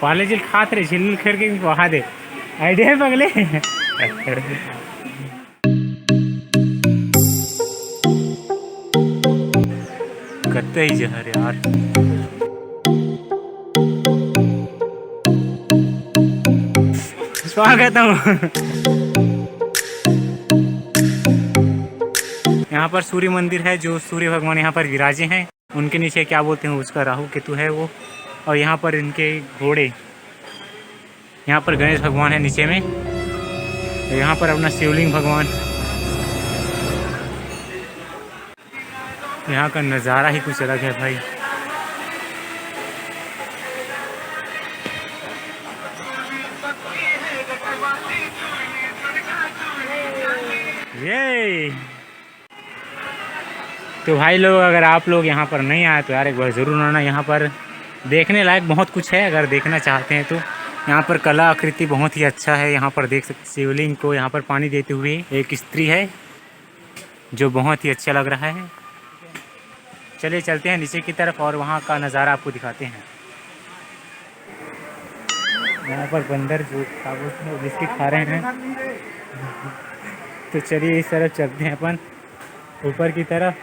पाले जिल खात रे झिल खेर के वहा दे आइडिया पगले कत्ते ही जहर यार। स्वागत हूँ। यहाँ पर सूर्य मंदिर है, जो सूर्य भगवान यहाँ पर विराजे हैं। उनके नीचे क्या बोलते हैं उसका राहु केतु है वो, और यहाँ पर इनके घोड़े, यहाँ पर गणेश भगवान है नीचे में, यहाँ पर अपना शिवलिंग भगवान। यहाँ का नज़ारा ही कुछ अलग है भाई। ये तो भाई लोग, अगर आप लोग यहाँ पर नहीं आए तो यार एक बार ज़रूर आना। यहाँ पर देखने लायक बहुत कुछ है, अगर देखना चाहते हैं तो। यहाँ पर कला आकृति बहुत ही अच्छा है। यहाँ पर देख सकते शिवलिंग को यहाँ पर पानी देते हुए एक स्त्री है, जो बहुत ही अच्छा लग रहा है। चलिए चलते हैं नीचे की तरफ और वहाँ का नज़ारा आपको दिखाते हैं। यहाँ पर बंदर जो बिस्किट खा रहे हैं, तो चलिए इस तरफ चलते हैं अपन ऊपर की तरफ।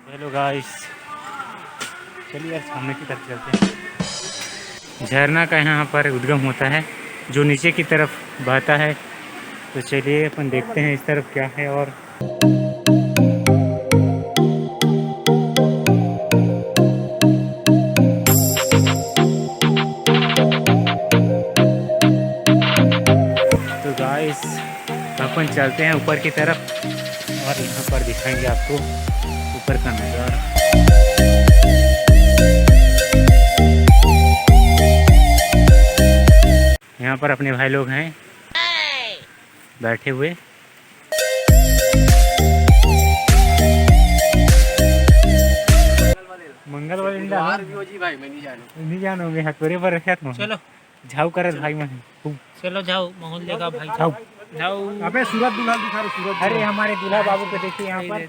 हेलो गाइस, चलिए यार सामने की तरफ चलते हैं। झरना का यहाँ पर उद्गम होता है, जो नीचे की तरफ बहता है। तो चलिए अपन देखते हैं इस तरफ क्या है। और तो गाइस अपन चलते हैं ऊपर की तरफ और यहाँ पर दिखाएंगे आपको ऊपर का नज़ारा। यहाँ पर अपने भाई लोग हैं बैठे हुए। मंगल वाले भाई मैं नहीं जानूंगे हथोरे पर रखे। चलो झाऊ करत भाई मन, चलो जाओ माहौल देगा भाई। जाओ जाओ। अबे सूरज दूल्हा दिखा रहे, सूरज। अरे हमारे दूल्हा बाबू को देखिए यहाँ पर,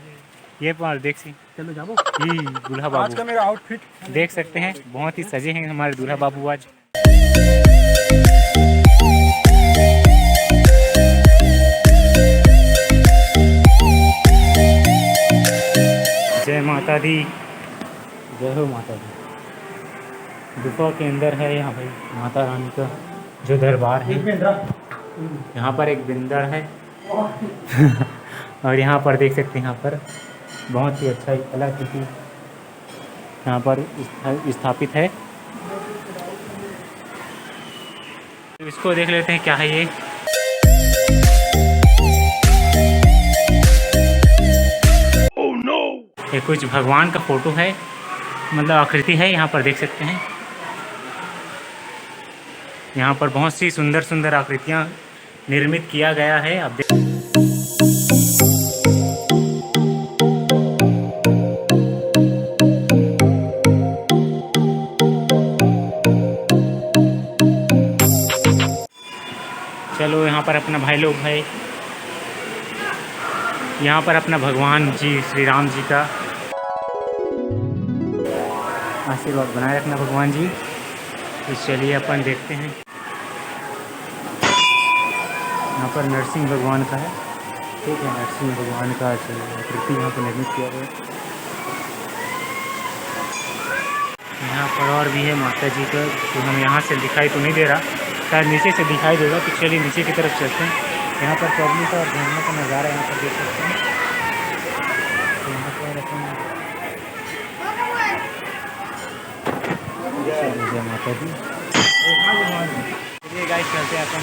ये पर देख सी। चलो जाओ। ये दूल्हा बाबू आज का मेरा आउटफिट देख सकते हैं, बहुत ही सजे हैं हमारे दूल्हा बाबू आज। जय माता दी, जय हो माता दी। गुफा के अंदर है यहाँ भाई माता रानी का जो दरबार है। यहाँ पर एक बिंदर है और यहाँ पर देख सकते हैं, यहाँ पर बहुत ही अच्छा कलाकृति यहाँ पर स्थापित है। इसको देख लेते हैं क्या है ये। Oh no! ये कुछ भगवान का फोटो है, मतलब आकृति है। यहाँ पर देख सकते हैं, यहाँ पर बहुत सी सुंदर सुंदर आकृतियाँ निर्मित किया गया है। आप देख चलो यहाँ पर अपना भाई लोग है, यहाँ पर अपना भगवान जी श्री राम जी का आशीर्वाद बनाए रखना भगवान जी। तो चलिए अपन देखते हैं। यहाँ पर नरसिंह भगवान का है, ठीक है, नरसिंह भगवान का आकृति यहाँ पर निर्मित किया गया। यहाँ पर और भी है माता जी का, तो हम यहाँ से दिखाई तो नहीं दे रहा, शायद नीचे से दिखाई देगा। तो चलिए नीचे की तरफ चलते हैं। यहाँ पर पब्लिक और झरना का नज़ारा यहाँ पर देख सकते हैं। तो यहाँ पर अपन जय माता दी। चलिए गाइस चलते हैं अपन।